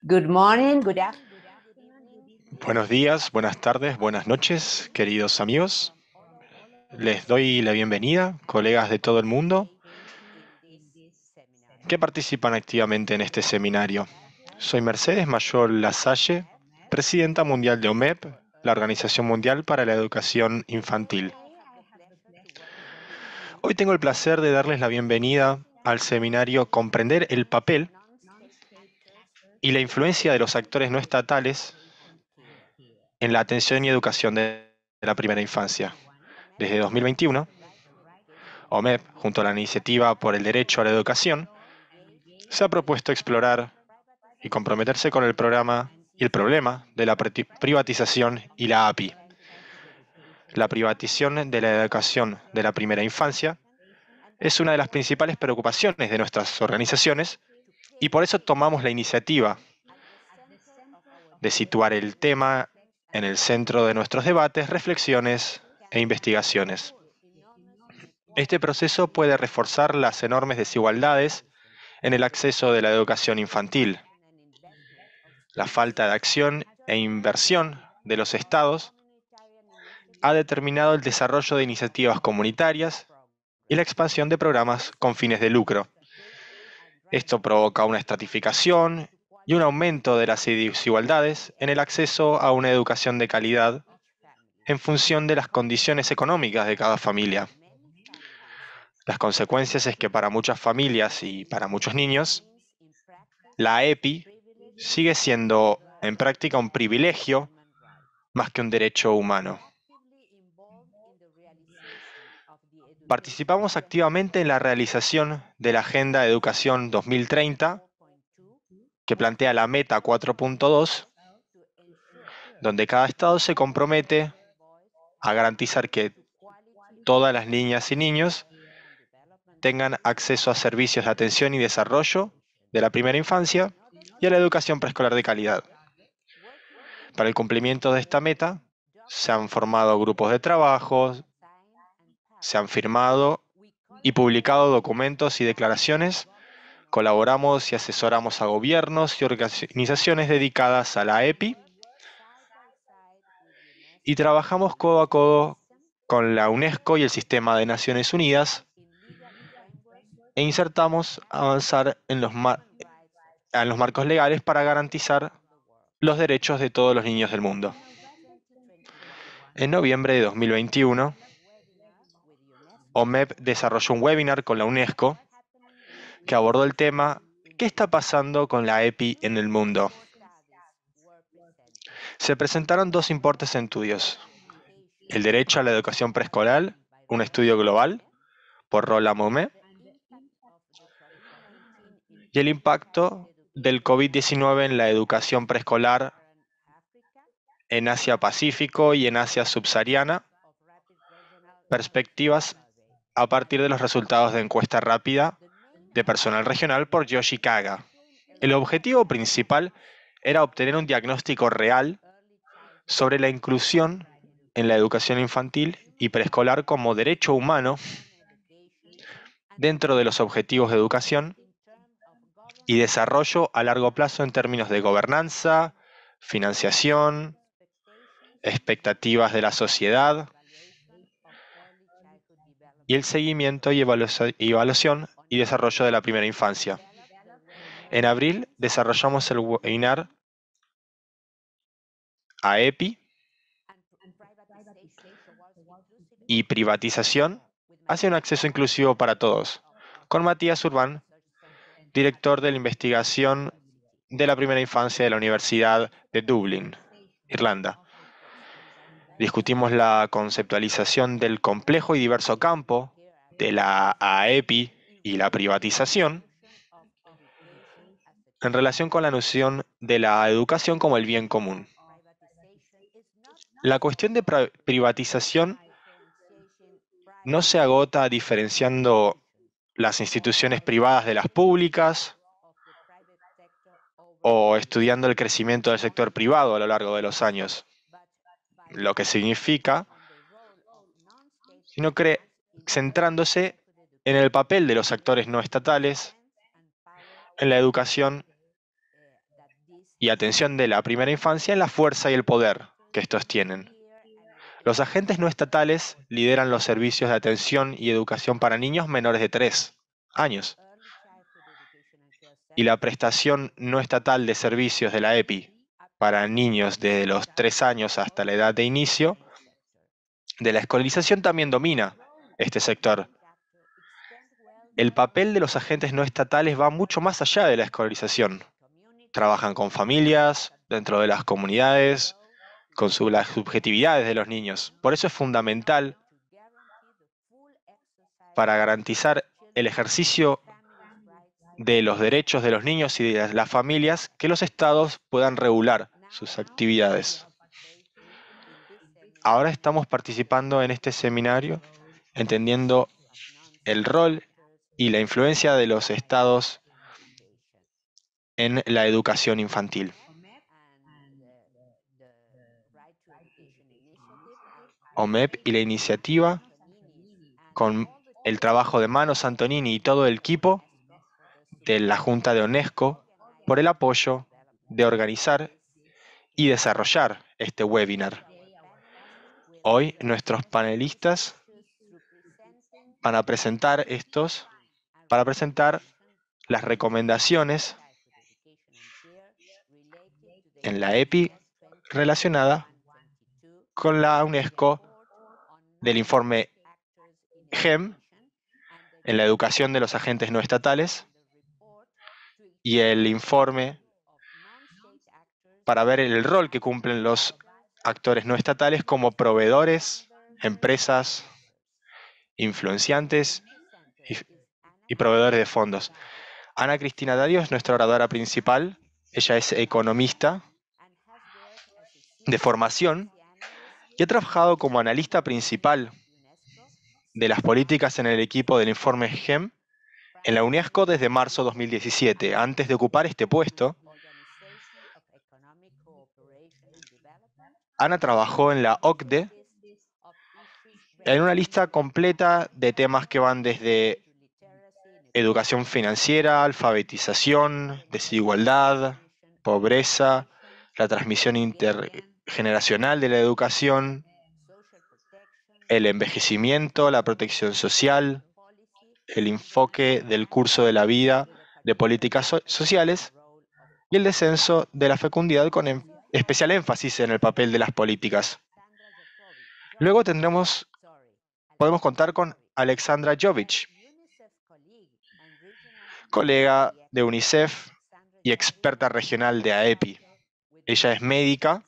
Good morning, good afternoon. Buenos días, buenas tardes, buenas noches, queridos amigos. Les doy la bienvenida, colegas de todo el mundo que participan activamente en este seminario. Soy Mercedes Mayol Lasalle, presidenta mundial de OMEP, la Organización Mundial para la Educación Infantil. Hoy tengo el placer de darles la bienvenida al seminario Comprender el papel y la influencia de los actores no estatales en la atención y educación de la primera infancia. Desde 2021, OMEP, junto a la Iniciativa por el Derecho a la Educación, se ha propuesto explorar y comprometerse con el programa y el problema de la privatización y la API. La privatización de la educación de la primera infancia es una de las principales preocupaciones de nuestras organizaciones y por eso tomamos la iniciativa de situar el tema en el centro de nuestros debates, reflexiones e investigaciones. Este proceso puede reforzar las enormes desigualdades en el acceso de la educación infantil. La falta de acción e inversión de los estados ha determinado el desarrollo de iniciativas comunitarias y la expansión de programas con fines de lucro. Esto provoca una estratificación y un aumento de las desigualdades en el acceso a una educación de calidad en función de las condiciones económicas de cada familia. Las consecuencias es que para muchas familias y para muchos niños, la EPI sigue siendo en práctica un privilegio más que un derecho humano. Participamos activamente en la realización de la Agenda de Educación 2030, que plantea la Meta 4.2, donde cada estado se compromete a garantizar que todas las niñas y niños tengan acceso a servicios de atención y desarrollo de la primera infancia y a la educación preescolar de calidad. Para el cumplimiento de esta meta, se han formado grupos de trabajo, se han firmado y publicado documentos y declaraciones, colaboramos y asesoramos a gobiernos y organizaciones dedicadas a la EPI y trabajamos codo a codo con la UNESCO y el Sistema de Naciones Unidas e insertamos avanzar en los marcos legales para garantizar los derechos de todos los niños del mundo. En noviembre de 2021, OMEP desarrolló un webinar con la UNESCO que abordó el tema ¿qué está pasando con la EPI en el mundo? Se presentaron dos importantes estudios. El derecho a la educación preescolar, un estudio global por Roland Moumet, y el impacto del COVID-19 en la educación preescolar en Asia-Pacífico y en Asia subsahariana, perspectivas a partir de los resultados de encuesta rápida de personal regional por Yoshi Kaga. El objetivo principal era obtener un diagnóstico real sobre la inclusión en la educación infantil y preescolar como derecho humano dentro de los objetivos de educación y desarrollo a largo plazo en términos de gobernanza, financiación, expectativas de la sociedad y el seguimiento y evaluación y desarrollo de la primera infancia. En abril desarrollamos el webinar AEPI y privatización hacia un acceso inclusivo para todos, con Matías Urbán, director de la investigación de la primera infancia de la Universidad de Dublín, Irlanda. Discutimos la conceptualización del complejo y diverso campo de la AEPI y la privatización en relación con la noción de la educación como el bien común. La cuestión de privatización no se agota diferenciando las instituciones privadas de las públicas o estudiando el crecimiento del sector privado a lo largo de los años, lo que significa, sino centrándose en el papel de los actores no estatales en la educación y atención de la primera infancia en la fuerza y el poder que estos tienen. Los agentes no estatales lideran los servicios de atención y educación para niños menores de 3 años, y la prestación no estatal de servicios de la EPI para niños desde los 3 años hasta la edad de inicio de la escolarización también domina este sector. El papel de los agentes no estatales va mucho más allá de la escolarización. Trabajan con familias, dentro de las comunidades, con las subjetividades de los niños. Por eso es fundamental para garantizar el ejercicio de los derechos de los niños y de las familias que los estados puedan regular sus actividades. Ahora estamos participando en este seminario entendiendo el rol y la influencia de los estados en la educación infantil. OMEP y la iniciativa, con el trabajo de Manos Antonini y todo el equipo de la Junta de UNESCO, por el apoyo de organizar y desarrollar este webinar. Hoy nuestros panelistas van a presentar las recomendaciones en la EPI relacionada con la UNESCO del informe GEM en la educación de los agentes no estatales y el informe para ver el rol que cumplen los actores no estatales como proveedores, empresas, influenciantes y proveedores de fondos. Ana Cristina Dario es nuestra oradora principal. Ella es economista de formación y ha trabajado como analista principal de las políticas en el equipo del informe GEM en la UNESCO desde marzo de 2017. Antes de ocupar este puesto, Ana trabajó en la OCDE en una lista completa de temas que van desde educación financiera, alfabetización, desigualdad, pobreza, la transmisión intergeneracional de la educación, el envejecimiento, la protección social, el enfoque del curso de la vida de políticas sociales y el descenso de la fecundidad con especial énfasis en el papel de las políticas. Luego podemos contar con Alexandra Jovic, colega de UNICEF y experta regional de AEPI. Ella es médica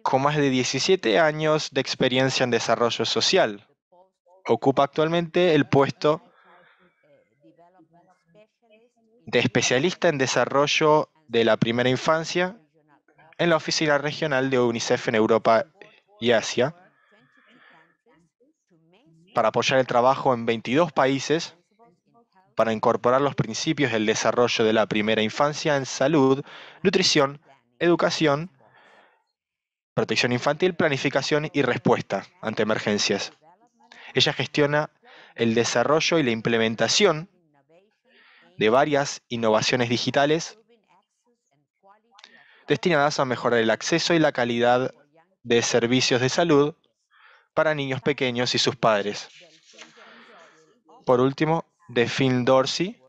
con más de 17 años de experiencia en desarrollo social. Ocupa actualmente el puesto de especialista en desarrollo de la primera infancia en la oficina regional de UNICEF en Europa y Asia, para apoyar el trabajo en 22 países para incorporar los principios del desarrollo de la primera infancia en salud, nutrición, educación, protección infantil, planificación y respuesta ante emergencias. Ella gestiona el desarrollo y la implementación de varias innovaciones digitales destinadas a mejorar el acceso y la calidad de servicios de salud para niños pequeños y sus padres. Por último, Delphine Dorsey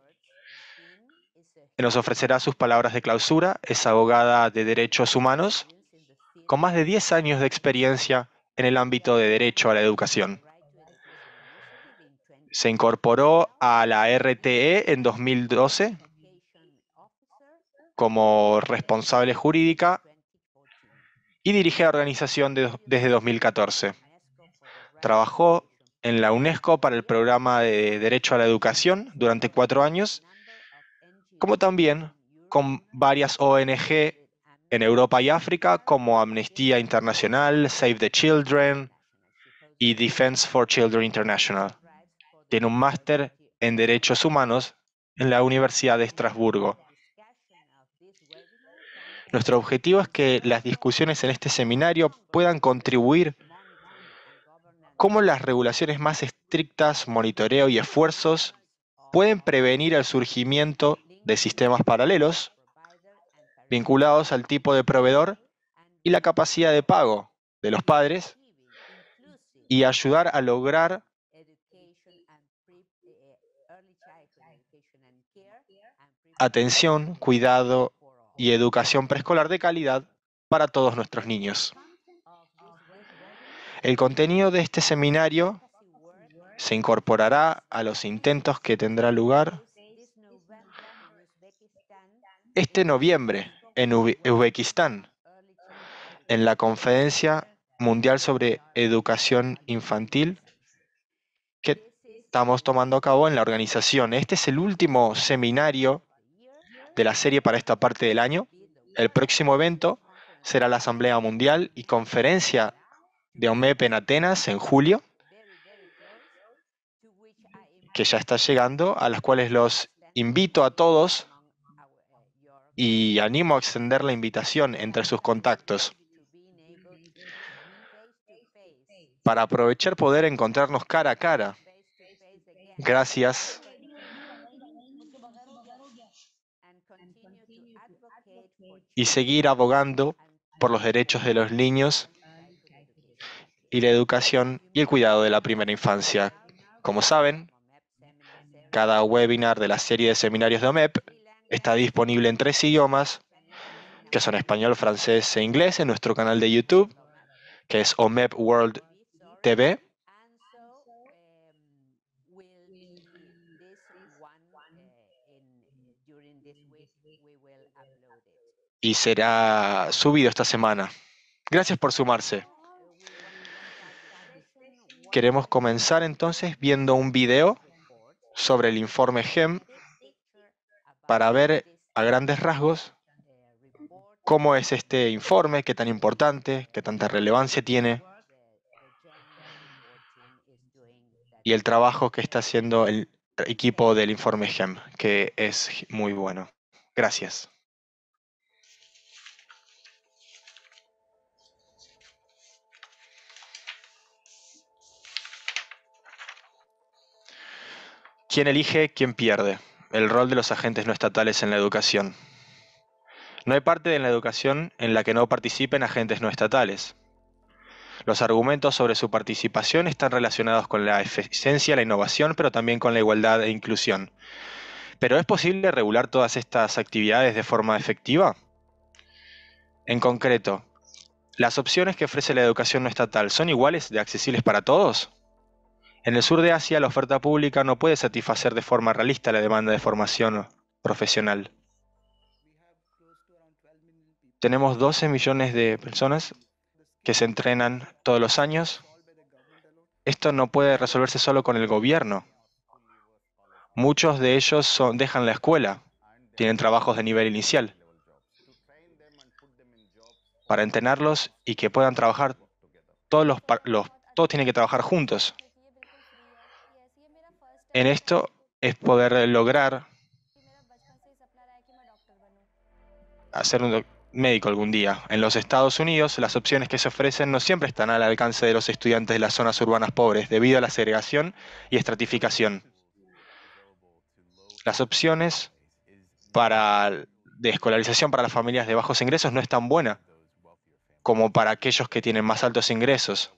nos ofrecerá sus palabras de clausura. Es abogada de derechos humanos con más de 10 años de experiencia en el ámbito de derecho a la educación. Se incorporó a la RTE en 2012 como responsable jurídica y dirige la organización desde 2014. Trabajó en la UNESCO para el programa de Derecho a la Educación durante 4 años, como también con varias ONG en Europa y África como Amnistía Internacional, Save the Children y Defense for Children International. Tiene un máster en Derechos Humanos en la Universidad de Estrasburgo. Nuestro objetivo es que las discusiones en este seminario puedan contribuir cómo las regulaciones más estrictas, monitoreo y esfuerzos pueden prevenir el surgimiento de sistemas paralelos vinculados al tipo de proveedor y la capacidad de pago de los padres y ayudar a lograr atención, cuidado y educación preescolar de calidad para todos nuestros niños. El contenido de este seminario se incorporará a los intentos que tendrá lugar este noviembre en Uzbekistán, en la Conferencia Mundial sobre Educación Infantil que estamos tomando a cabo en la organización. Este es el último seminario de la serie para esta parte del año. El próximo evento será la Asamblea Mundial y Conferencia de OMEP en Atenas en julio, que ya está llegando, a las cuales los invito a todos y animo a extender la invitación entre sus contactos para aprovechar poder encontrarnos cara a cara. Gracias. Y seguir abogando por los derechos de los niños y la educación y el cuidado de la primera infancia. Como saben, cada webinar de la serie de seminarios de OMEP está disponible en 3 idiomas, que son español, francés e inglés, en nuestro canal de YouTube, que es OMEP World TV. Y será subido esta semana. Gracias por sumarse. Queremos comenzar entonces viendo un video sobre el informe GEM para ver a grandes rasgos cómo es este informe, qué tan importante, qué tanta relevancia tiene y el trabajo que está haciendo el equipo del informe GEM, que es muy bueno. Gracias. ¿Quién elige, quién pierde? El rol de los agentes no estatales en la educación. No hay parte de la educación en la que no participen agentes no estatales. Los argumentos sobre su participación están relacionados con la eficiencia, la innovación, pero también con la igualdad e inclusión. ¿Pero es posible regular todas estas actividades de forma efectiva? En concreto, ¿las opciones que ofrece la educación no estatal son iguales de accesibles para todos? En el sur de Asia, la oferta pública no puede satisfacer de forma realista la demanda de formación profesional. Tenemos 12 millones de personas que se entrenan todos los años. Esto no puede resolverse solo con el gobierno. Muchos de ellos dejan la escuela, tienen trabajos de nivel inicial. Para entrenarlos y que puedan trabajar, todos tienen que trabajar juntos. En esto es poder lograr ser un médico algún día. En los Estados Unidos, las opciones que se ofrecen no siempre están al alcance de los estudiantes de las zonas urbanas pobres, debido a la segregación y estratificación. Las opciones de escolarización para las familias de bajos ingresos no es tan buena como para aquellos que tienen más altos ingresos.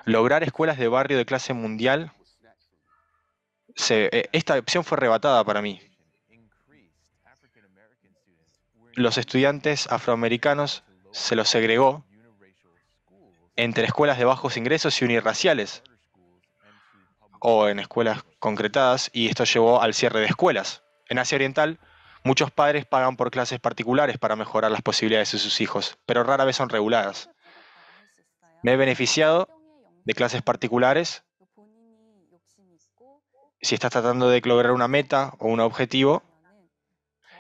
Lograr escuelas de barrio de clase mundial, esta opción fue arrebatada para mí. Los estudiantes afroamericanos se los segregó entre escuelas de bajos ingresos y unirraciales, o en escuelas concretadas, y esto llevó al cierre de escuelas. En Asia Oriental, muchos padres pagan por clases particulares para mejorar las posibilidades de sus hijos, pero rara vez son reguladas. Me he beneficiado de clases particulares. Si estás tratando de lograr una meta o un objetivo,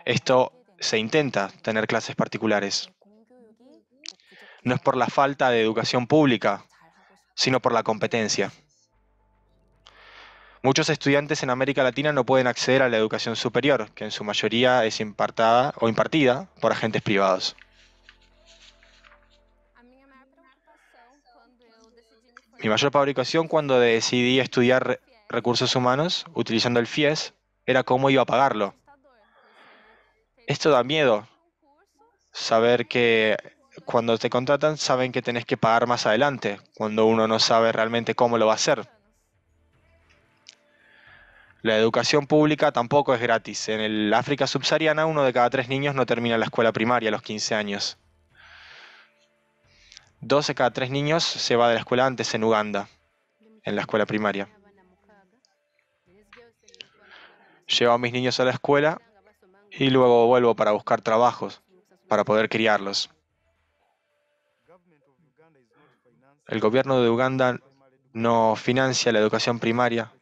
esto se intenta tener clases particulares. No es por la falta de educación pública, sino por la competencia. Muchos estudiantes en América Latina no pueden acceder a la educación superior, que en su mayoría es impartida por agentes privados. Mi mayor preocupación cuando decidí estudiar recursos humanos utilizando el FIES era cómo iba a pagarlo. Esto da miedo, saber que cuando te contratan saben que tenés que pagar más adelante, cuando uno no sabe realmente cómo lo va a hacer. La educación pública tampoco es gratis. En el África subsahariana, 1 de cada 3 niños no termina la escuela primaria a los 15 años. 2 de cada 3 niños se va de la escuela antes en Uganda, en la escuela primaria. Llevo a mis niños a la escuela y luego vuelvo para buscar trabajos, para poder criarlos. El gobierno de Uganda no financia la educación primaria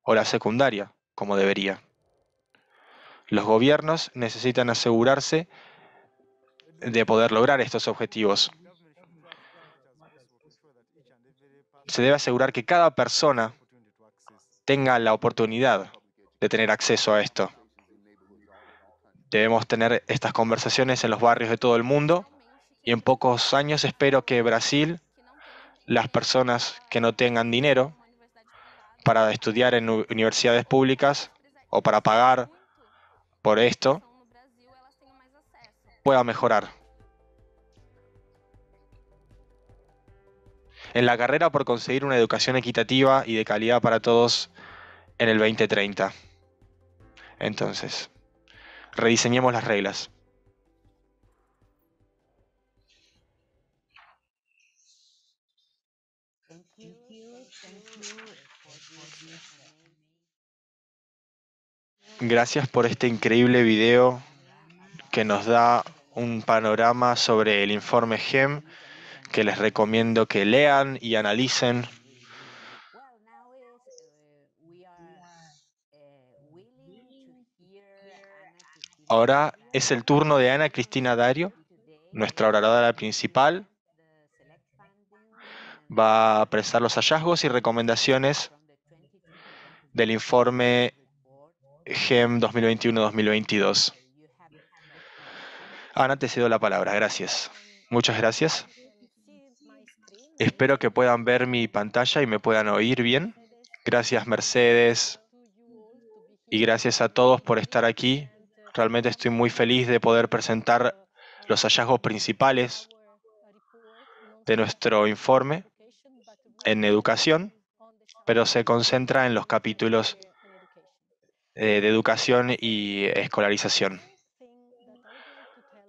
o la secundaria como debería. Los gobiernos necesitan asegurarse de poder lograr estos objetivos. Se debe asegurar que cada persona tenga la oportunidad de tener acceso a esto. Debemos tener estas conversaciones en los barrios de todo el mundo y en pocos años espero que Brasil, las personas que no tengan dinero para estudiar en universidades públicas o para pagar por esto, pueda mejorar. En la carrera por conseguir una educación equitativa y de calidad para todos en el 2030. Entonces, rediseñemos las reglas. Gracias por este increíble video que nos da un panorama sobre el informe GEM, que les recomiendo que lean y analicen. Ahora es el turno de Ana Cristina Dario, nuestra oradora principal. Va a presentar los hallazgos y recomendaciones del informe GEM 2021-2022. Ana, te cedo la palabra. Gracias. Muchas gracias. Espero que puedan ver mi pantalla y me puedan oír bien. Gracias, Mercedes. Y gracias a todos por estar aquí. Realmente estoy muy feliz de poder presentar los hallazgos principales de nuestro informe en educación, pero se concentra en los capítulos de educación y escolarización.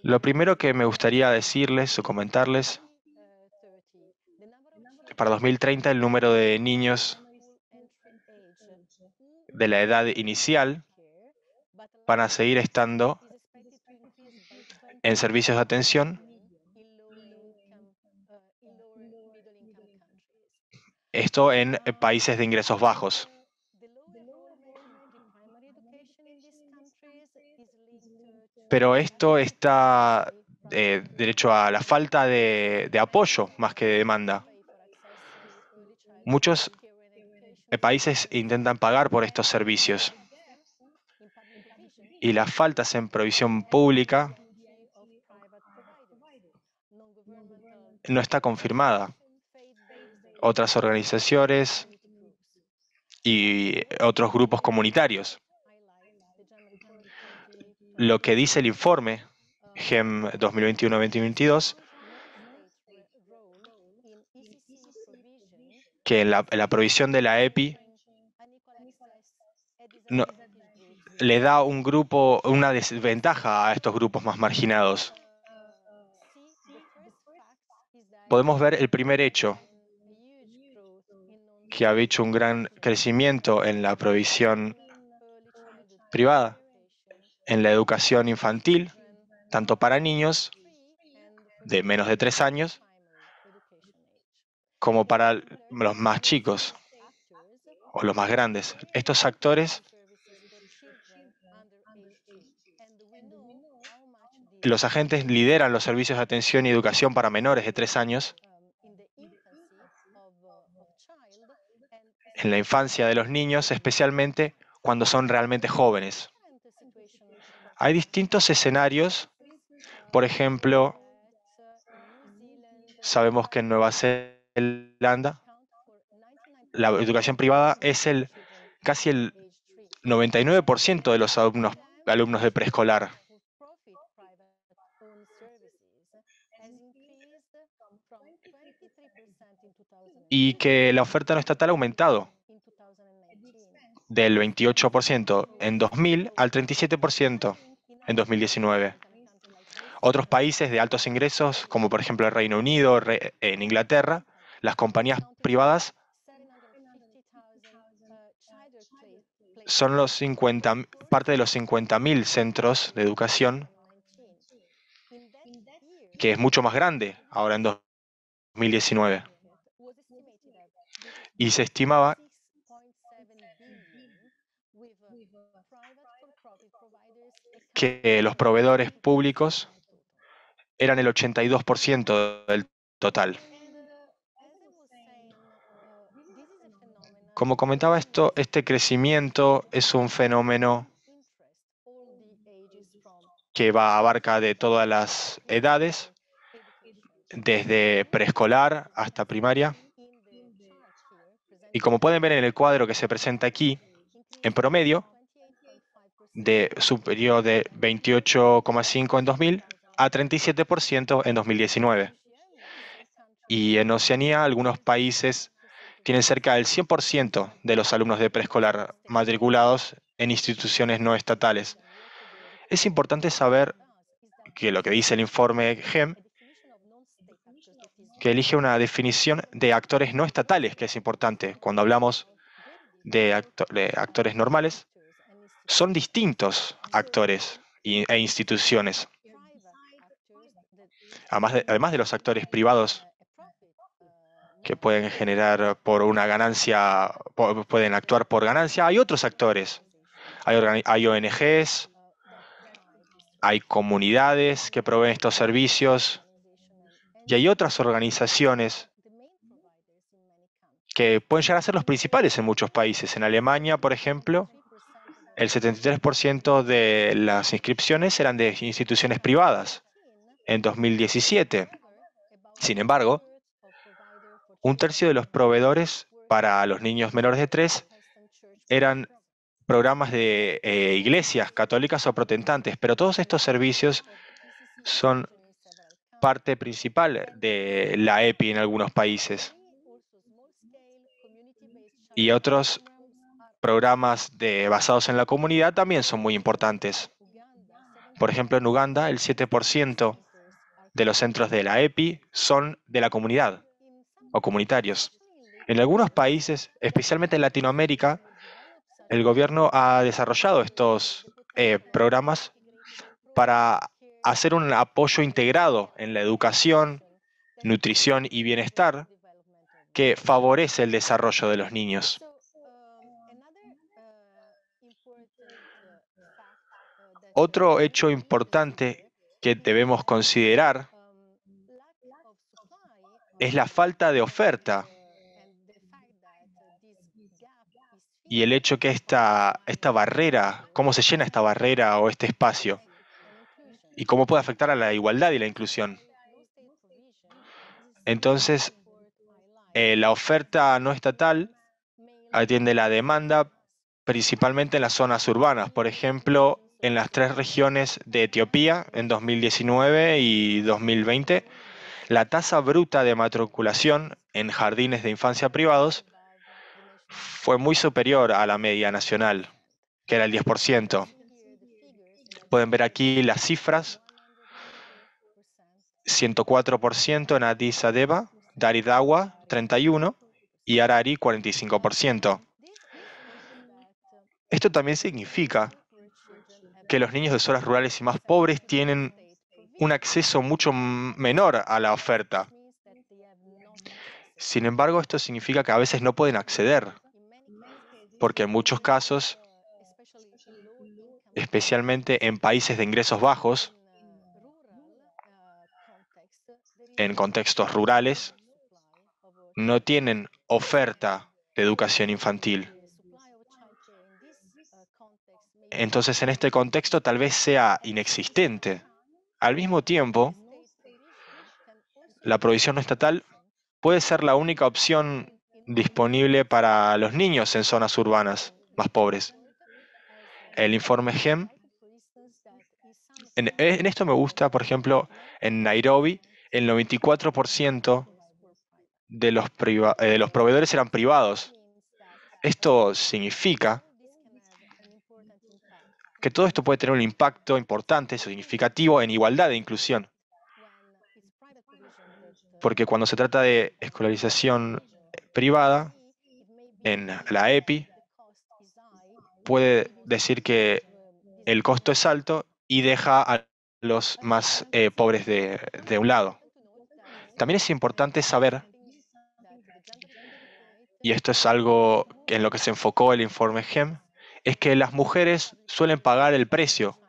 Lo primero que me gustaría decirles o comentarles, para 2030 el número de niños de la edad inicial van a seguir estando en servicios de atención, esto en países de ingresos bajos. Pero esto está derecho a la falta de apoyo más que de demanda. Muchos países intentan pagar por estos servicios y las faltas en provisión pública no está confirmada. Otras organizaciones y otros grupos comunitarios. Lo que dice el informe GEM 2021-2022, que en la provisión de la EPI no, le da una desventaja a estos grupos más marginados. Podemos ver el primer hecho, que ha hecho un gran crecimiento en la provisión privada, en la educación infantil, tanto para niños de menos de 3 años, como para los más chicos o los más grandes. Estos actores, los agentes lideran los servicios de atención y educación para menores de 3 años en la infancia de los niños, especialmente cuando son realmente jóvenes. Hay distintos escenarios. Por ejemplo, sabemos que en Nueva Zelanda la educación privada es casi 99% de los alumnos de preescolar. Y que la oferta no estatal ha aumentado del 28% en 2000 al 37% en 2019. Otros países de altos ingresos, como por ejemplo el Reino Unido, en Inglaterra, las compañías privadas son parte de los 50.000 centros de educación, que es mucho más grande ahora en 2019. Y se estimaba que los proveedores públicos eran el 82% del total. Como comentaba este crecimiento es un fenómeno que abarca de todas las edades, desde preescolar hasta primaria. Y como pueden ver en el cuadro que se presenta aquí, en promedio, de superior de 28,5 en 2000 a 37% en 2019. Y en Oceanía, algunos países tienen cerca del 100% de los alumnos de preescolar matriculados en instituciones no estatales. Es importante saber que lo que dice el informe GEM, que elige una definición de actores no estatales, que es importante. Cuando hablamos de actores normales, son distintos actores e instituciones. Además de los actores privados que pueden generar por una ganancia, pueden actuar por ganancia, hay otros actores. Hay ONGs, hay comunidades que proveen estos servicios y hay otras organizaciones que pueden llegar a ser los principales en muchos países. En Alemania, por ejemplo, el 73% de las inscripciones eran de instituciones privadas en 2017. Sin embargo, un tercio de los proveedores para los niños menores de 3 eran programas de iglesias católicas o protestantes, pero todos estos servicios son parte principal de la EPI en algunos países. Y otros programas basados en la comunidad también son muy importantes. Por ejemplo, en Uganda, el 7% de los centros de la EPI son de la comunidad o comunitarios. En algunos países, especialmente en Latinoamérica, el gobierno ha desarrollado estos programas para hacer un apoyo integrado en la educación, nutrición y bienestar que favorece el desarrollo de los niños. Otro hecho importante que debemos considerar es la falta de oferta y el hecho que esta barrera, cómo se llena esta barrera o este espacio y cómo puede afectar a la igualdad y la inclusión. Entonces, la oferta no estatal atiende la demanda principalmente en las zonas urbanas. Por ejemplo, en las 3 regiones de Etiopía en 2019 y 2020, la tasa bruta de matriculación en jardines de infancia privados fue muy superior a la media nacional, que era el 10%. Pueden ver aquí las cifras: 104% en Addis Abeba, Dar es Salaam 31% y Harare 45%. Esto también significa que los niños de zonas rurales y más pobres tienen un acceso mucho menor a la oferta. Sin embargo, esto significa que a veces no pueden acceder, porque en muchos casos, especialmente en países de ingresos bajos, en contextos rurales, no tienen oferta de educación infantil. Entonces, en este contexto tal vez sea inexistente. Al mismo tiempo, la provisión no estatal puede ser la única opción disponible para los niños en zonas urbanas más pobres. El informe GEM, en esto me gusta, por ejemplo, en Nairobi, el 94% de los proveedores eran privados. Esto significa que todo esto puede tener un impacto importante, significativo, en igualdad e inclusión. Porque cuando se trata de escolarización privada, en la EPI, puede decir que el costo es alto y deja a los más pobres de un lado. También es importante saber, y esto es algo en lo que se enfocó el informe GEM, es que las mujeres suelen pagar el precio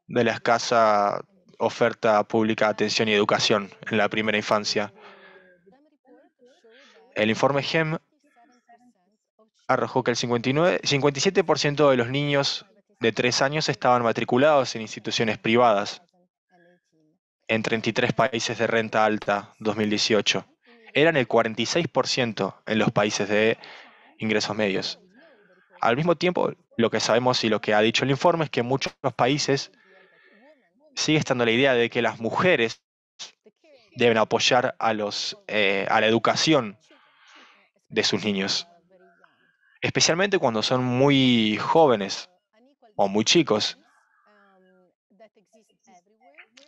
de la escasa oferta pública de atención y educación en la primera infancia. El informe GEM arrojó que el 57% de los niños de 3 años estaban matriculados en instituciones privadas en 33 países de renta alta 2018. Eran el 46% en los países de ingresos medios. Al mismo tiempo, lo que sabemos y lo que ha dicho el informe es que en muchos países sigue estando la idea de que las mujeres deben apoyar a la educación de sus niños, especialmente cuando son muy jóvenes o muy chicos.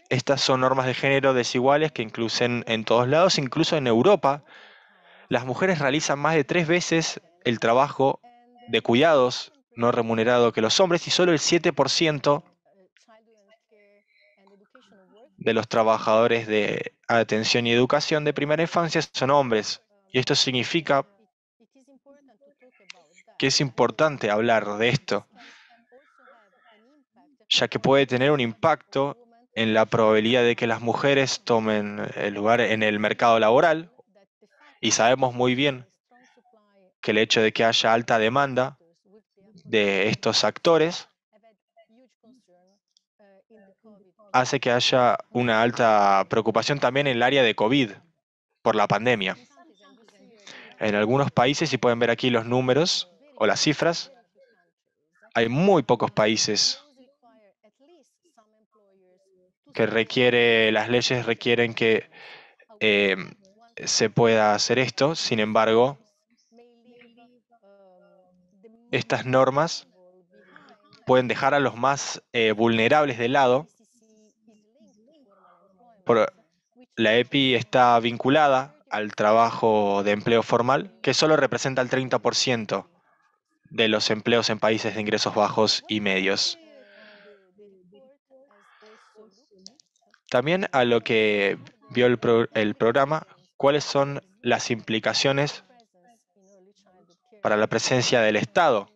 Estas son normas de género desiguales que incluyen en todos lados, incluso en Europa. Las mujeres realizan más de 3 veces el trabajo de cuidados no remunerado que los hombres y solo el 7% de los trabajadores de atención y educación de primera infancia son hombres. Y esto significa que es importante hablar de esto, ya que puede tener un impacto en la probabilidad de que las mujeres tomen el lugar en el mercado laboral. Y sabemos muy bien que el hecho de que haya alta demanda de estos actores hace que haya una alta preocupación también en el área de COVID por la pandemia. En algunos países, si pueden ver aquí los números o las cifras, hay muy pocos países que las leyes requieren que eh, se pueda hacer esto. Sin embargo, estas normas pueden dejar a los más vulnerables de lado. La EPI está vinculada al trabajo de empleo formal, que solo representa el 30% de los empleos en países de ingresos bajos y medios. También a lo que vio el programa, cuáles son las implicaciones para la presencia del Estado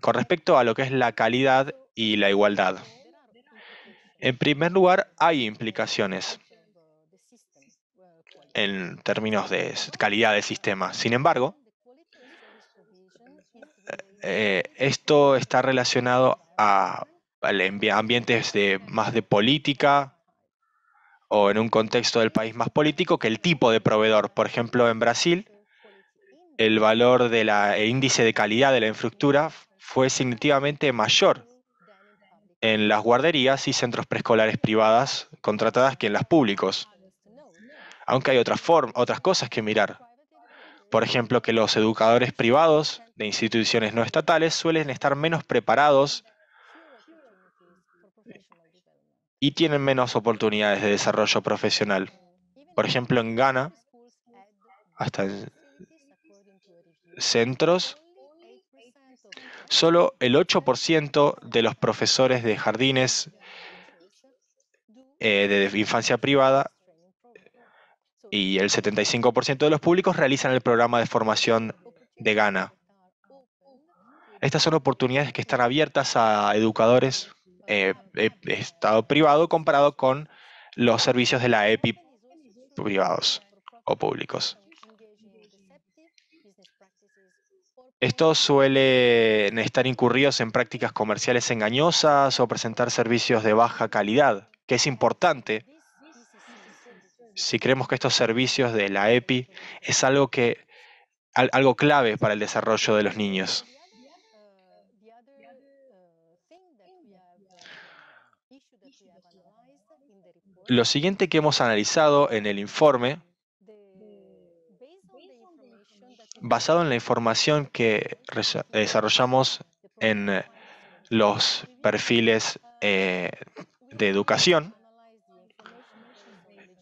con respecto a lo que es la calidad y la igualdad. En primer lugar, hay implicaciones en términos de calidad del sistema. Sin embargo, esto está relacionado a ambientes más de política o en un contexto del país más político que el tipo de proveedor. Por ejemplo, en Brasil, el valor del índice de calidad de la infraestructura fue significativamente mayor en las guarderías y centros preescolares privadas contratadas que en las públicos. Aunque hay otras cosas que mirar. Por ejemplo, que los educadores privados de instituciones no estatales suelen estar menos preparados y tienen menos oportunidades de desarrollo profesional. Por ejemplo, en Ghana, hasta en centros, solo el 8% de los profesores de jardines de infancia privada y el 75% de los públicos realizan el programa de formación de Ghana. Estas son oportunidades que están abiertas a educadores de Estado privado comparado con los servicios de la EPI privados o públicos. Estos suelen estar incurridos en prácticas comerciales engañosas o presentar servicios de baja calidad, que es importante si creemos que estos servicios de la EPI es algo clave para el desarrollo de los niños. Lo siguiente que hemos analizado en el informe, basado en la información que desarrollamos en los perfiles de educación,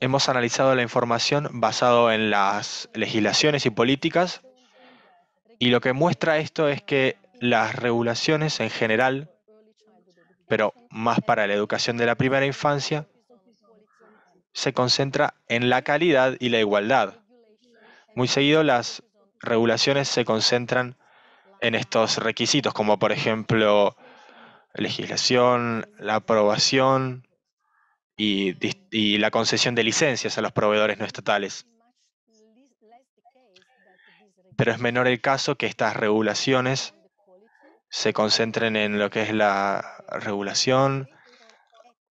hemos analizado la información basado en las legislaciones y políticas, y lo que muestra esto es que las regulaciones en general, pero más para la educación de la primera infancia, se concentra en la calidad y la igualdad. Muy seguido las regulaciones se concentran en estos requisitos, como por ejemplo legislación, la aprobación y la concesión de licencias a los proveedores no estatales. Pero es menor el caso que estas regulaciones se concentren en lo que es la regulación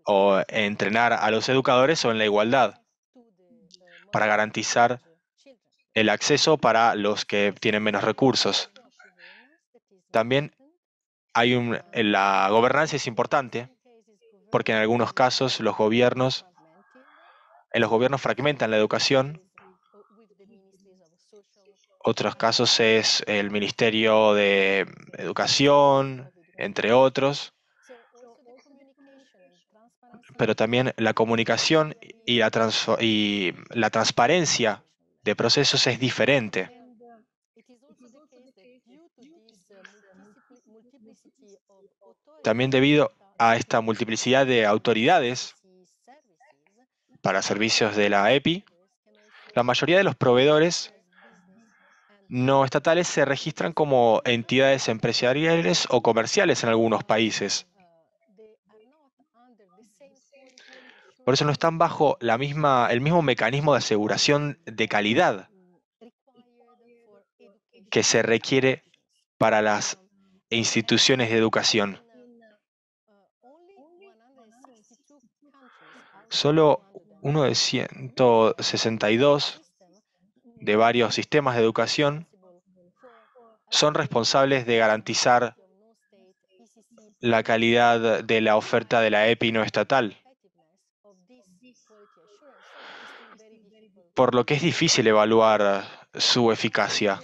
o entrenar a los educadores o en la igualdad para garantizar el acceso para los que tienen menos recursos. También la gobernanza es importante porque en algunos casos los gobiernos fragmentan la educación. Otros casos es el Ministerio de Educación, entre otros. Pero también la comunicación y la transparencia de procesos es diferente. También debido a esta multiplicidad de autoridades para servicios de la EPI, la mayoría de los proveedores no estatales se registran como entidades empresariales o comerciales en algunos países. Por eso no están bajo el mismo mecanismo de aseguración de calidad que se requiere para las instituciones de educación. Solo uno de 162 de varios sistemas de educación son responsables de garantizar la calidad de la oferta de la EPI no estatal, por lo que es difícil evaluar su eficacia.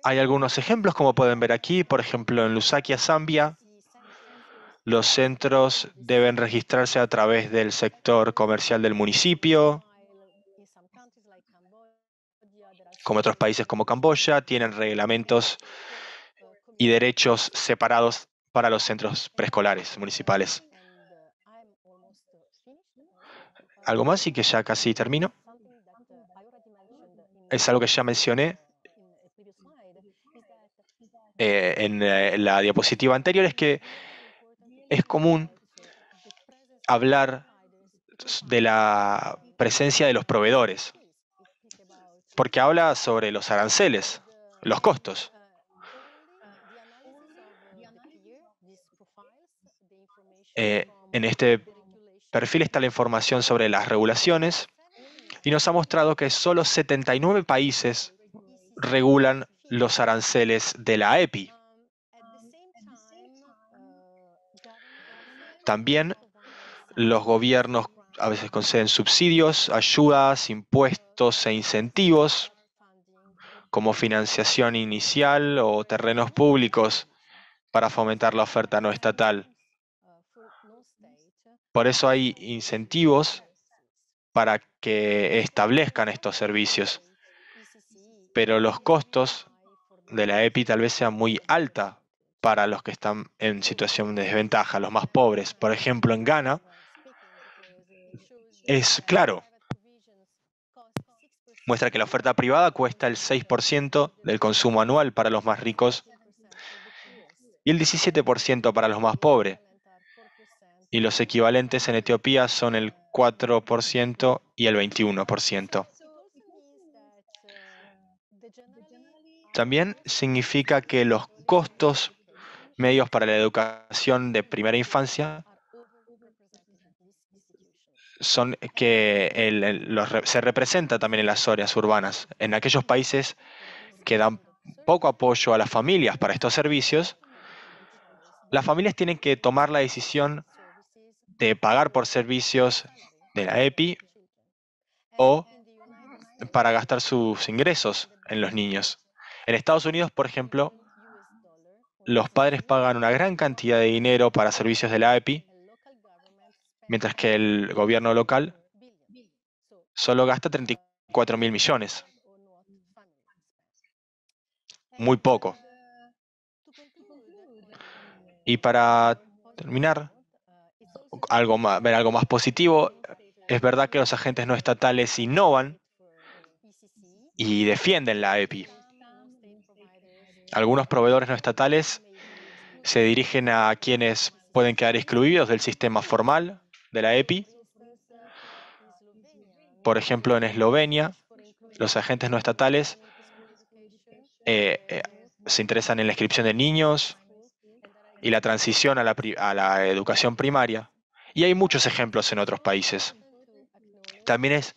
Hay algunos ejemplos, como pueden ver aquí, por ejemplo, en Lusaka, Zambia, los centros deben registrarse a través del sector comercial del municipio. Como otros países como Camboya, tienen reglamentos y derechos separados para los centros preescolares municipales. Algo más y que ya casi termino. Es algo que ya mencioné en la diapositiva anterior, es que es común hablar de la presencia de los proveedores, porque habla sobre los aranceles, los costos. En este perfil está la información sobre las regulaciones y nos ha mostrado que solo 79 países regulan los aranceles de la EPI. También los gobiernos a veces conceden subsidios, ayudas, impuestos e incentivos como financiación inicial o terrenos públicos para fomentar la oferta no estatal. Por eso hay incentivos para que establezcan estos servicios, pero los costos de la EPI tal vez sean muy alta para los que están en situación de desventaja, los más pobres. Por ejemplo, en Ghana es claro, muestra que la oferta privada cuesta el 6% del consumo anual para los más ricos y el 17% para los más pobres. Y los equivalentes en Etiopía son el 4% y el 21%. También significa que los costos medios para la educación de primera infancia son que se representa también en las áreas urbanas. En aquellos países que dan poco apoyo a las familias para estos servicios, las familias tienen que tomar la decisión de pagar por servicios de la EPI o para gastar sus ingresos en los niños. En Estados Unidos, por ejemplo, los padres pagan una gran cantidad de dinero para servicios de la EPI, mientras que el gobierno local solo gasta 34.000 millones. Muy poco. Y para terminar, ver algo más positivo, es verdad que los agentes no estatales innovan y defienden la EPI. Algunos proveedores no estatales se dirigen a quienes pueden quedar excluidos del sistema formal de la EPI. Por ejemplo, en Eslovenia, los agentes no estatales se interesan en la inscripción de niños y la transición a la educación primaria. Y hay muchos ejemplos en otros países. También es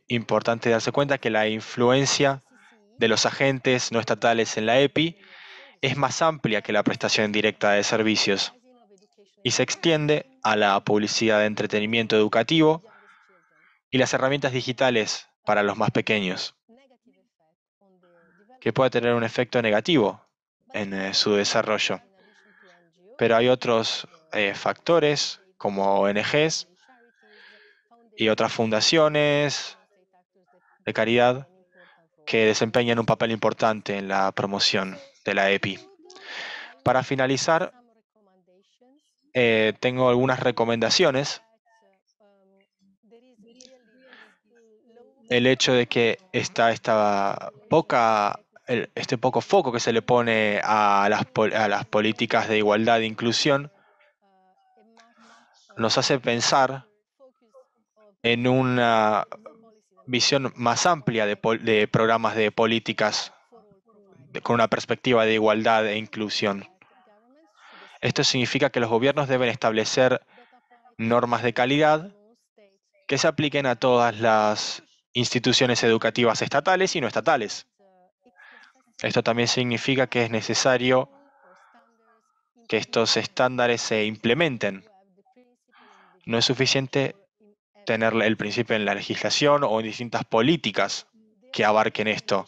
importante darse cuenta que la influencia de los agentes no estatales en la EPI es más amplia que la prestación directa de servicios y se extiende a la publicidad de entretenimiento educativo y las herramientas digitales para los más pequeños, que puede tener un efecto negativo en su desarrollo. Pero hay otros factores como ONGs y otras fundaciones de caridad que desempeñan un papel importante en la promoción de la EPI. Para finalizar, tengo algunas recomendaciones. El hecho de que este poco foco que se le pone a las políticas de igualdad e inclusión nos hace pensar en una visión más amplia de programas de políticas con una perspectiva de igualdad e inclusión. Esto significa que los gobiernos deben establecer normas de calidad que se apliquen a todas las instituciones educativas estatales y no estatales. Esto también significa que es necesario que estos estándares se implementen. No es suficiente tener el principio en la legislación o en distintas políticas que abarquen esto.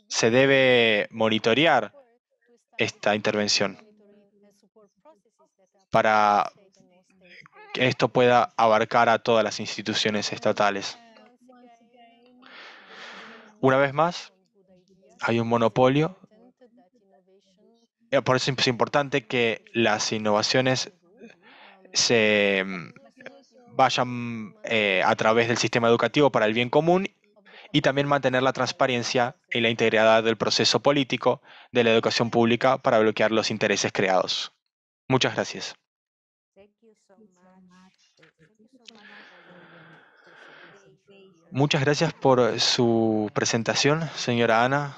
Se debe monitorear esta intervención para que esto pueda abarcar a todas las instituciones estatales. Una vez más, hay un monopolio. Por eso es importante que las innovaciones se vayan a través del sistema educativo para el bien común y también mantener la transparencia y la integridad del proceso político de la educación pública para bloquear los intereses creados. Muchas gracias. Muchas gracias por su presentación, señora Ana.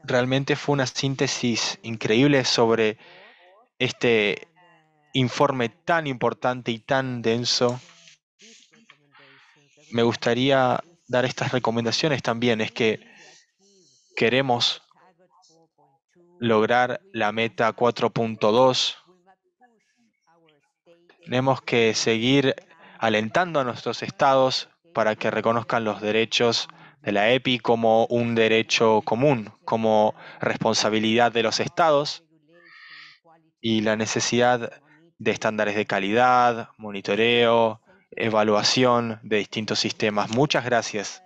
Realmente fue una síntesis increíble sobre este informe tan importante y tan denso. Me gustaría dar estas recomendaciones también. Es que queremos lograr la meta 4.2. Tenemos que seguir alentando a nuestros estados para que reconozcan los derechos de la EPI como un derecho común, como responsabilidad de los estados y la necesidad de estándares de calidad, monitoreo, evaluación de distintos sistemas. Muchas gracias.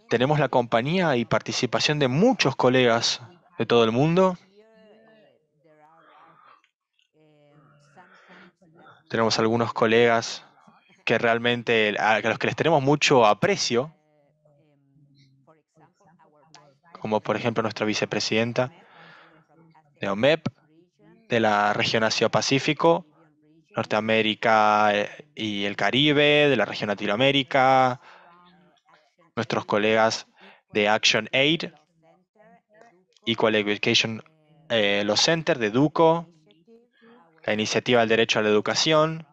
Tenemos la compañía y participación de muchos colegas de todo el mundo. Tenemos algunos colegas que realmente, a los que les tenemos mucho aprecio, como por ejemplo nuestra vicepresidenta de OMEP, de la región Asia-Pacífico, Norteamérica y el Caribe, de la región Latinoamérica, nuestros colegas de Action Aid, Equal Education Law Center, de EDUCO, la Iniciativa del Derecho a la Educación,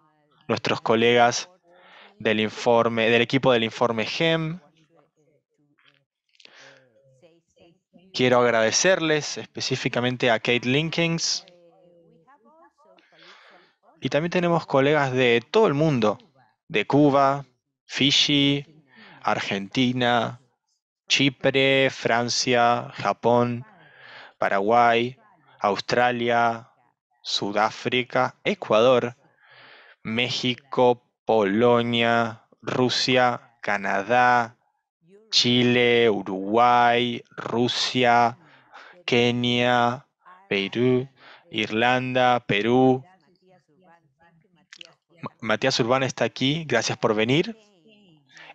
nuestros colegas del equipo del informe GEM, Quiero agradecerles específicamente a Kate Linkings y también tenemos colegas de todo el mundo, de Cuba, Fiji, Argentina, Chipre, Francia, Japón, Paraguay, Australia, Sudáfrica, Ecuador, México, Polonia, Rusia, Canadá, Chile, Uruguay, Rusia, Kenia, Perú, Irlanda, Perú. Matías Urbán está aquí, gracias por venir.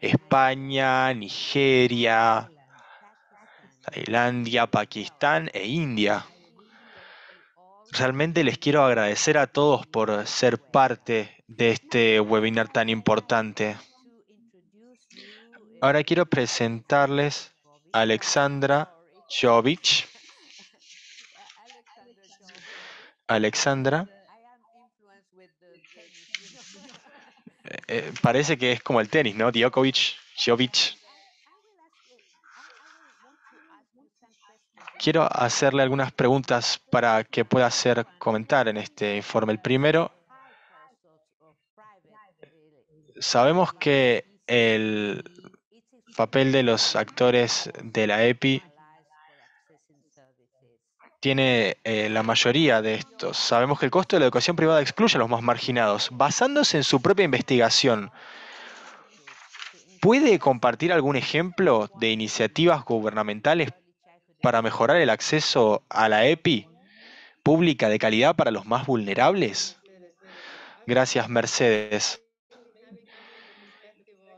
España, Nigeria, Tailandia, Pakistán e India. Realmente les quiero agradecer a todos por ser parte de este webinar tan importante. Ahora quiero presentarles a Alexandra Jovic. Alexandra, parece que es como el tenis, ¿no? Djokovic, Jovic. Quiero hacerle algunas preguntas para que pueda hacer comentar en este informe. El primero, sabemos que el papel de los actores de la EPI tiene la mayoría de estos. Sabemos que el costo de la educación privada excluye a los más marginados. Basándose en su propia investigación, ¿puede compartir algún ejemplo de iniciativas gubernamentales para mejorar el acceso a la EPI pública de calidad para los más vulnerables? Gracias, Mercedes.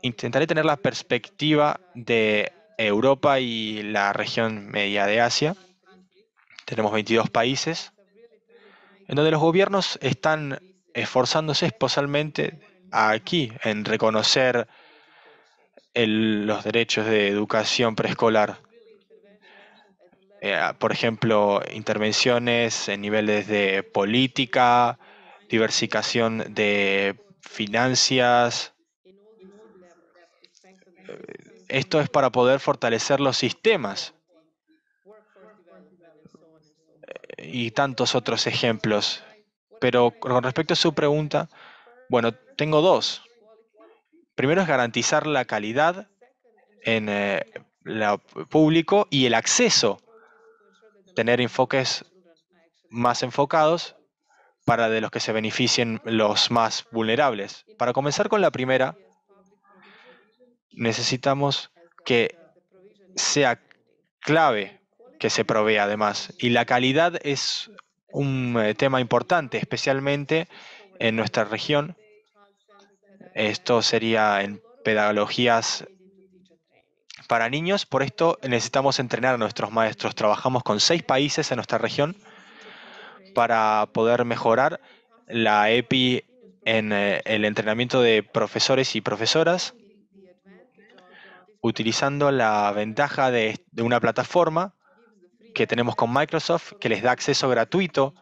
Intentaré tener la perspectiva de Europa y la región media de Asia. Tenemos 22 países en donde los gobiernos están esforzándose especialmente aquí en reconocer los derechos de educación preescolar. Por ejemplo, intervenciones en niveles de política, diversificación de finanzas. Esto es para poder fortalecer los sistemas y tantos otros ejemplos. Pero con respecto a su pregunta, bueno, tengo dos. Primero es garantizar la calidad en lo público y el acceso, tener enfoques más enfocados para de los que se beneficien los más vulnerables. Para comenzar con la primera, necesitamos que sea clave que se provea además. Y la calidad es un tema importante, especialmente en nuestra región. Esto sería en pedagogías para niños. Por esto necesitamos entrenar a nuestros maestros. Trabajamos con 6 países en nuestra región para poder mejorar la EPI en el entrenamiento de profesores y profesoras, utilizando la ventaja de una plataforma que tenemos con Microsoft, que les da acceso gratuito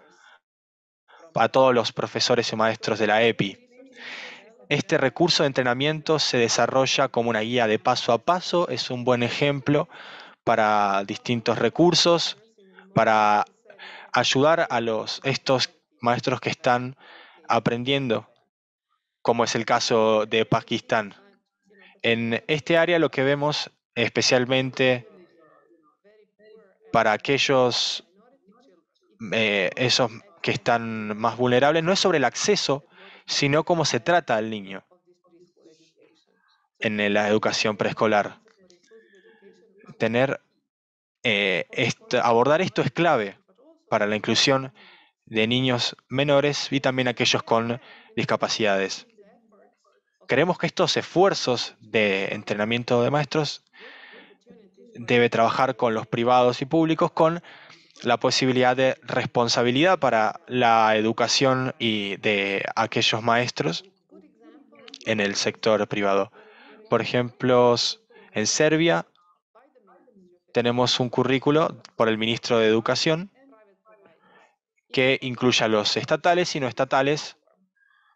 a todos los profesores y maestros de la EPI. Este recurso de entrenamiento se desarrolla como una guía de paso a paso, es un buen ejemplo para distintos recursos, para ayudar a estos maestros que están aprendiendo, como es el caso de Pakistán. En este área lo que vemos especialmente para aquellos esos que están más vulnerables no es sobre el acceso, sino cómo se trata al niño en la educación preescolar. Abordar esto es clave para la inclusión de niños menores y también aquellos con discapacidades. Creemos que estos esfuerzos de entrenamiento de maestros debe trabajar con los privados y públicos con la posibilidad de responsabilidad para la educación y de aquellos maestros en el sector privado. Por ejemplo, en Serbia tenemos un currículo por el ministro de Educación que incluye a los estatales y no estatales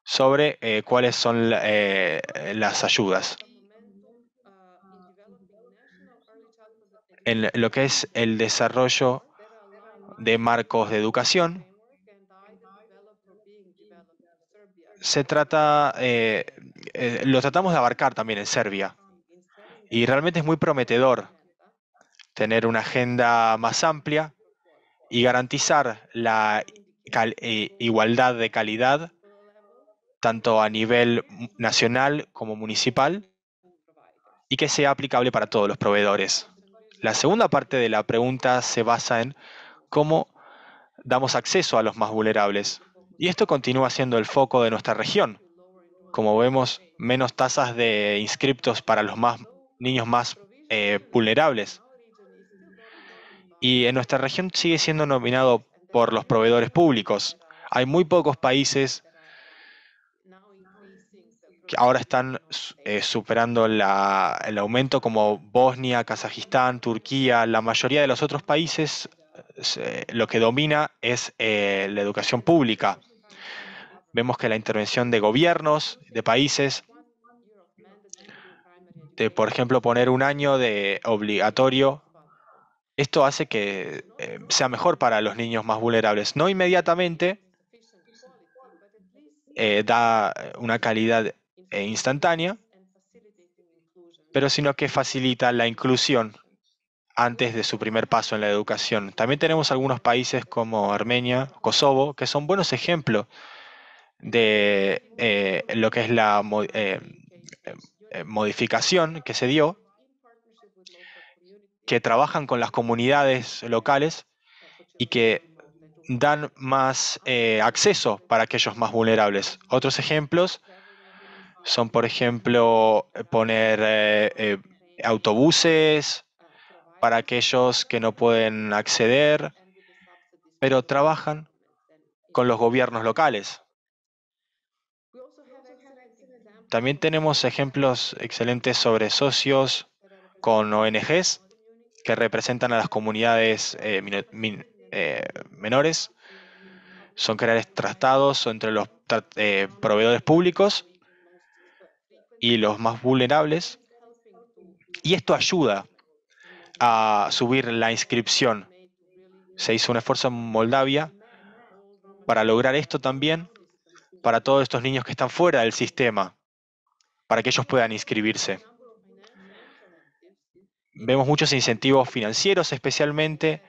sobre cuáles son las ayudas. en lo que es el desarrollo de marcos de educación. Se trata, lo tratamos de abarcar también en Serbia y realmente es muy prometedor tener una agenda más amplia y garantizar la igualdad de calidad tanto a nivel nacional como municipal y que sea aplicable para todos los proveedores. La segunda parte de la pregunta se basa en cómo damos acceso a los más vulnerables. Y esto continúa siendo el foco de nuestra región. Como vemos, menos tasas de inscriptos para los niños más vulnerables. Y en nuestra región sigue siendo nominado por los proveedores públicos. Hay muy pocos países que ahora están superando el aumento, como Bosnia, Kazajistán, Turquía. La mayoría de los otros países, lo que domina es la educación pública. Vemos que la intervención de gobiernos, de países, de, por ejemplo, poner un año de obligatorio, esto hace que sea mejor para los niños más vulnerables. No inmediatamente da una calidad instantánea, pero sino que facilita la inclusión antes de su primer paso en la educación. También tenemos algunos países como Armenia, Kosovo, que son buenos ejemplos de lo que es la modificación que se dio, que trabajan con las comunidades locales y que dan más acceso para aquellos más vulnerables. Otros ejemplos son, por ejemplo, poner autobuses para aquellos que no pueden acceder, pero trabajan con los gobiernos locales. También tenemos ejemplos excelentes sobre socios con ONGs que representan a las comunidades menores. Son crear tratados entre los proveedores públicos y los más vulnerables. Y esto ayuda a subir la inscripción. Se hizo un esfuerzo en Moldavia para lograr esto también para todos estos niños que están fuera del sistema, para que ellos puedan inscribirse. Vemos muchos incentivos financieros, especialmente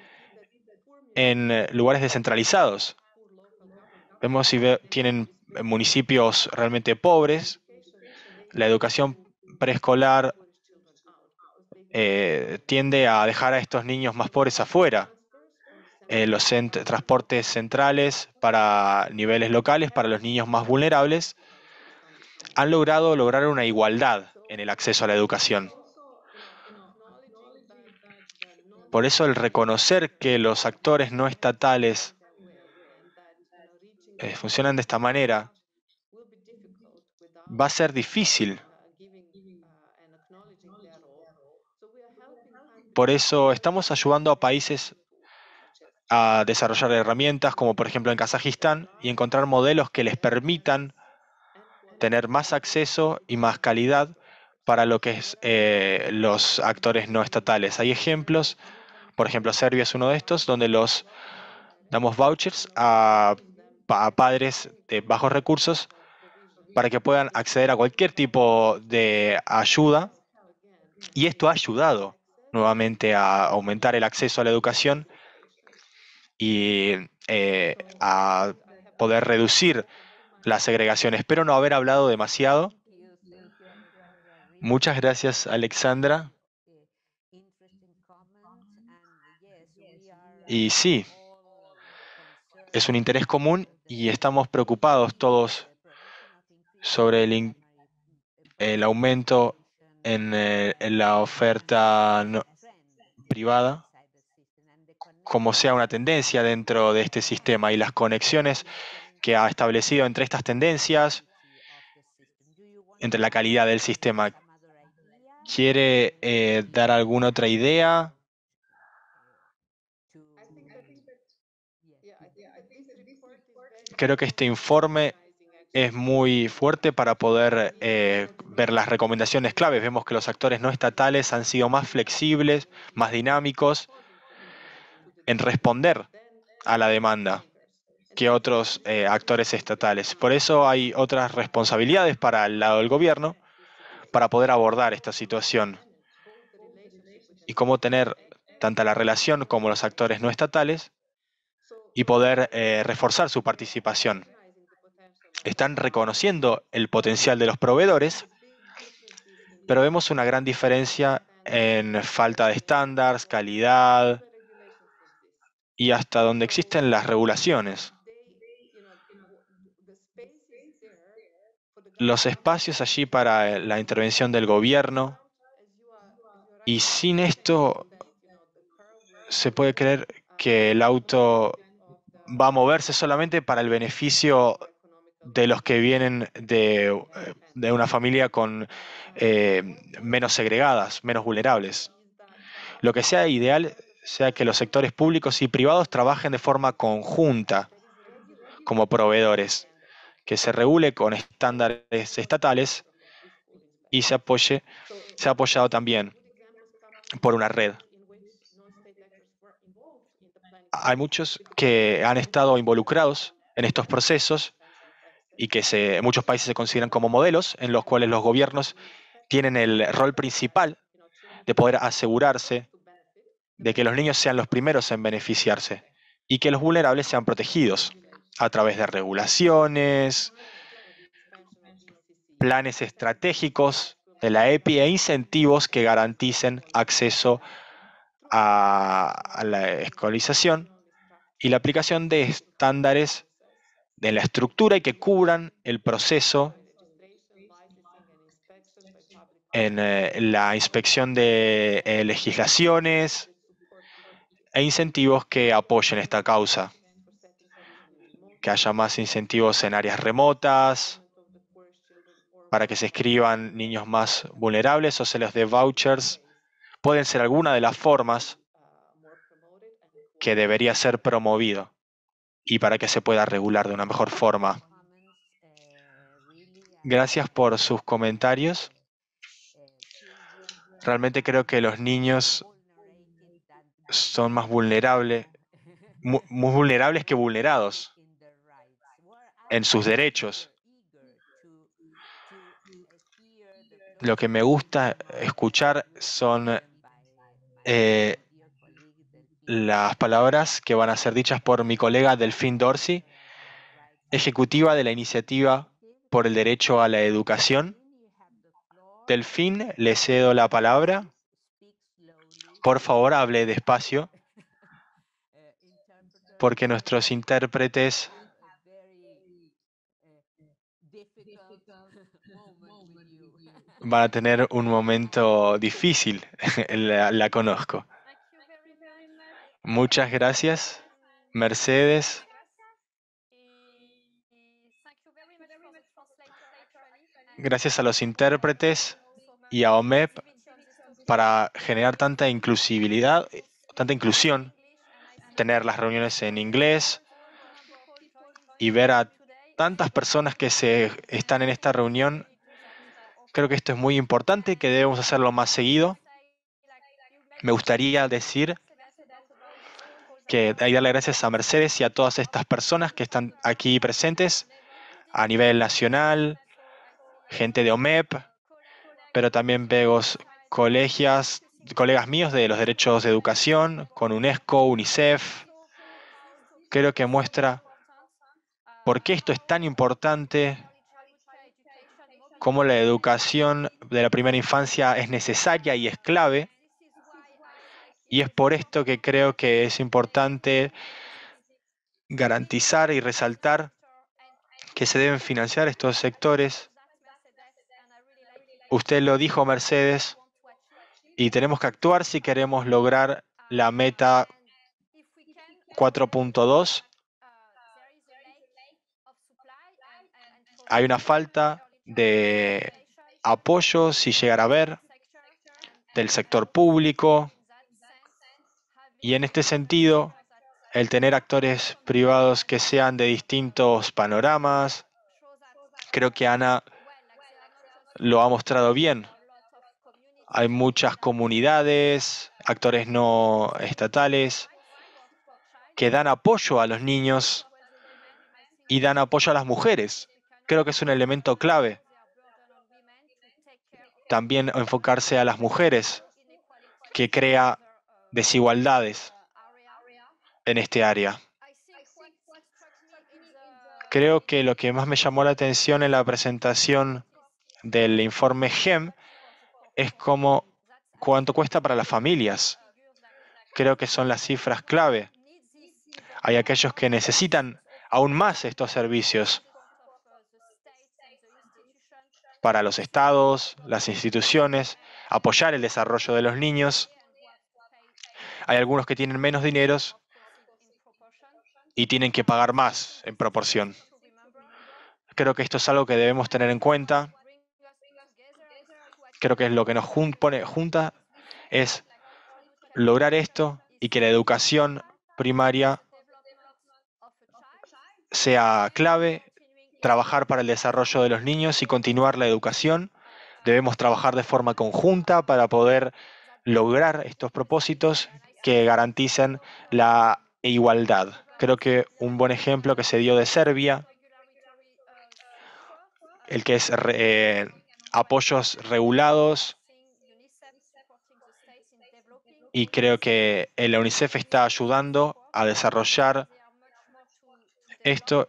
en lugares descentralizados. Vemos si tienen municipios realmente pobres, la educación preescolar tiende a dejar a estos niños más pobres afuera. Los transportes centrales para niveles locales, para los niños más vulnerables, han lograr una igualdad en el acceso a la educación. Por eso el reconocer que los actores no estatales funcionan de esta manera va a ser difícil. Por eso estamos ayudando a países a desarrollar herramientas, como por ejemplo en Kazajistán, y encontrar modelos que les permitan tener más acceso y más calidad para lo que es los actores no estatales. Hay ejemplos, por ejemplo, Serbia es uno de estos, donde los damos vouchers a padres de bajos recursos para que puedan acceder a cualquier tipo de ayuda, y esto ha ayudado nuevamente a aumentar el acceso a la educación y a poder reducir la segregación. Espero no haber hablado demasiado. Muchas gracias, Alexandra. Y sí, es un interés común y estamos preocupados todos sobre el aumento en la oferta privada, como sea una tendencia dentro de este sistema y las conexiones que ha establecido entre estas tendencias, entre la calidad del sistema. ¿Quiere dar alguna otra idea? Creo que este informe es muy fuerte para poder ver las recomendaciones claves. Vemos que los actores no estatales han sido más flexibles, más dinámicos en responder a la demanda que otros actores estatales. Por eso hay otras responsabilidades para el lado del gobierno para poder abordar esta situación y cómo tener tanta la relación como los actores no estatales y poder reforzar su participación. Están reconociendo el potencial de los proveedores, pero vemos una gran diferencia en falta de estándares, calidad y hasta donde existen las regulaciones. Los espacios allí para la intervención del gobierno, y sin esto se puede creer que el auto va a moverse solamente para el beneficio de los que vienen de una familia con menos segregadas, menos vulnerables. Lo que sea ideal sea que los sectores públicos y privados trabajen de forma conjunta como proveedores, que se regule con estándares estatales y se ha apoyado también por una red. Hay muchos que han estado involucrados en estos procesos y que en muchos países se consideran como modelos en los cuales los gobiernos tienen el rol principal de poder asegurarse de que los niños sean los primeros en beneficiarse y que los vulnerables sean protegidos a través de regulaciones, planes estratégicos de la EPI e incentivos que garanticen acceso a la escolarización y la aplicación de estándares de la estructura y que cubran el proceso en la inspección de legislaciones e incentivos que apoyen esta causa, que haya más incentivos en áreas remotas, para que se escriban niños más vulnerables o se les dé vouchers. Pueden ser algunas de las formas que debería ser promovido y para que se pueda regular de una mejor forma. Gracias por sus comentarios. Realmente creo que los niños son más vulnerables, muy vulnerables que vulnerados en sus derechos. Lo que me gusta escuchar son las palabras que van a ser dichas por mi colega Delphine Dorsey, ejecutiva de la Iniciativa por el Derecho a la Educación. Delphine, le cedo la palabra. Por favor, hable despacio, porque nuestros intérpretes van a tener un momento difícil. La conozco. Muchas gracias, Mercedes. Gracias a los intérpretes y a OMEP para generar tanta inclusividad, tanta inclusión, tener las reuniones en inglés y ver a tantas personas que están en esta reunión. Creo que esto es muy importante, que debemos hacerlo más seguido. Me gustaría decir que hay que darle gracias a Mercedes y a todas estas personas que están aquí presentes a nivel nacional, gente de OMEP, pero también veo colegas míos de los derechos de educación, con UNESCO, UNICEF. Creo que muestra por qué esto es tan importante, cómo la educación de la primera infancia es necesaria y es clave. Y es por esto que creo que es importante garantizar y resaltar que se deben financiar estos sectores. Usted lo dijo, Mercedes, y tenemos que actuar si queremos lograr la meta 4.2. Hay una falta de apoyo, si llegara a haber, del sector público, y en este sentido, el tener actores privados que sean de distintos panoramas Creo que Ana lo ha mostrado bien. Hay muchas comunidades, actores no estatales, que dan apoyo a los niños y dan apoyo a las mujeres. Creo que es un elemento clave. También enfocarse a las mujeres, que crea desigualdades en este área. Creo que lo que más me llamó la atención en la presentación del informe GEM es cuánto cuesta para las familias. Creo que son las cifras clave. Hay aquellos que necesitan aún más estos servicios para los estados, las instituciones, apoyar el desarrollo de los niños. Hay algunos que tienen menos dineros y tienen que pagar más en proporción. Creo que esto es algo que debemos tener en cuenta. Creo que es lo que nos pone junta es lograr esto y que la educación primaria sea clave, trabajar para el desarrollo de los niños y continuar la educación. Debemos trabajar de forma conjunta para poder lograr estos propósitos que garanticen la igualdad. Creo que un buen ejemplo que se dio de Serbia, el que es apoyos regulados, y creo que la UNICEF está ayudando a desarrollar esto.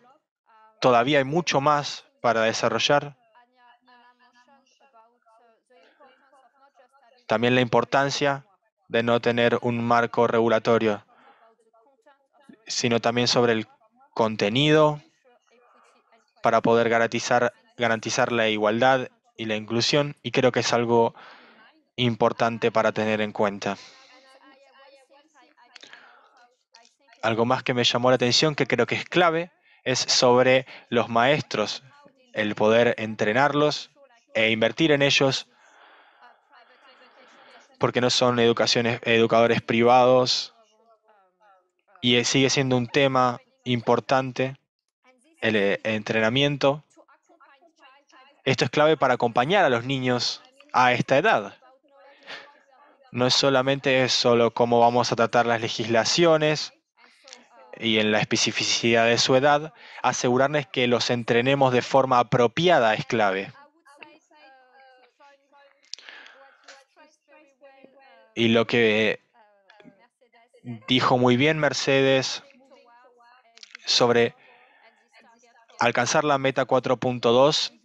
Todavía hay mucho más para desarrollar. También la importancia de no tener un marco regulatorio, sino también sobre el contenido para poder garantizar la igualdad y la inclusión, y creo que es algo importante para tener en cuenta. Algo más que me llamó la atención, que creo que es clave, es sobre los maestros, el poder entrenarlos e invertir en ellos, porque no son educadores privados, y sigue siendo un tema importante, el entrenamiento. Esto es clave para acompañar a los niños a esta edad. No es solamente solo cómo vamos a tratar las legislaciones y en la especificidad de su edad, asegurarles que los entrenemos de forma apropiada es clave. Y lo que dijo muy bien Mercedes sobre alcanzar la meta 4.2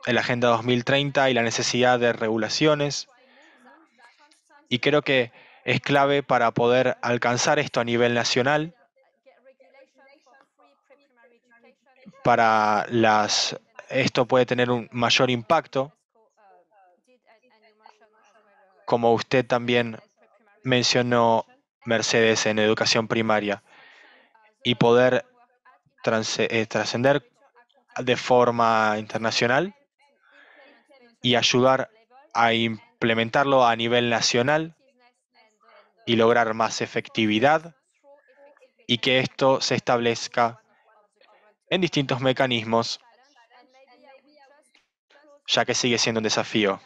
en la Agenda 2030 y la necesidad de regulaciones. Y creo que es clave para poder alcanzar esto a nivel nacional. Esto puede tener un mayor impacto, como usted también mencionó, Mercedes, en educación primaria, y poder trascender de forma internacional y ayudar a implementarlo a nivel nacional y lograr más efectividad, y que esto se establezca en distintos mecanismos, ya que sigue siendo un desafío.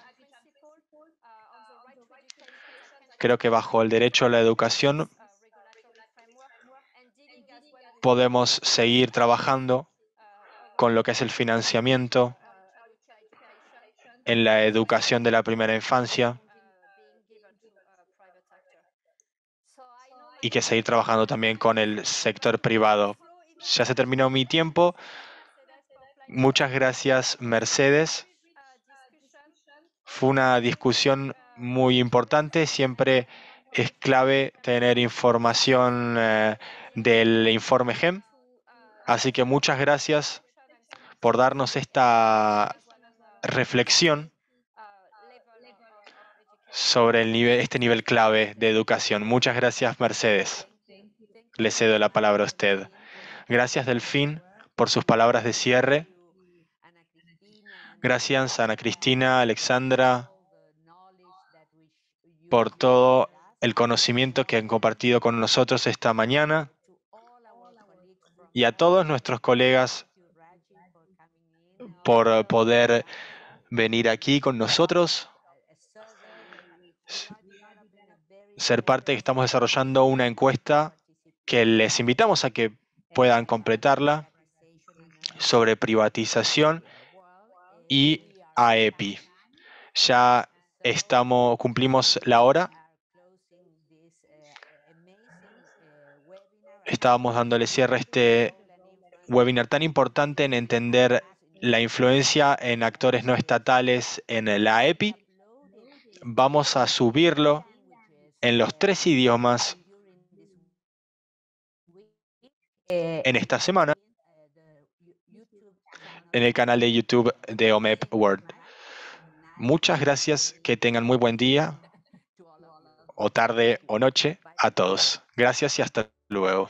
Creo que bajo el derecho a la educación podemos seguir trabajando con lo que es el financiamiento en la educación de la primera infancia, y que seguir trabajando también con el sector privado. Ya se terminó mi tiempo. Muchas gracias, Mercedes. Fue una discusión muy importante. Siempre es clave tener información del informe GEM. Así que muchas gracias por darnos esta reflexión sobre este nivel clave de educación. Muchas gracias, Mercedes. Le cedo la palabra a usted. Gracias, Delfín, por sus palabras de cierre. Gracias, Ana Cristina, Alexandra, por todo el conocimiento que han compartido con nosotros esta mañana, y a todos nuestros colegas por poder venir aquí con nosotros, ser parte. Estamos desarrollando una encuesta que les invitamos a que puedan completarla sobre privatización y AEPI. Ya cumplimos la hora. Estábamos dándole cierre a este webinar tan importante en entender la influencia en actores no estatales en la AEPI. Vamos a subirlo en los 3 idiomas en esta semana en el canal de YouTube de OMEP World. Muchas gracias, que tengan muy buen día, o tarde o noche a todos. Gracias y hasta luego.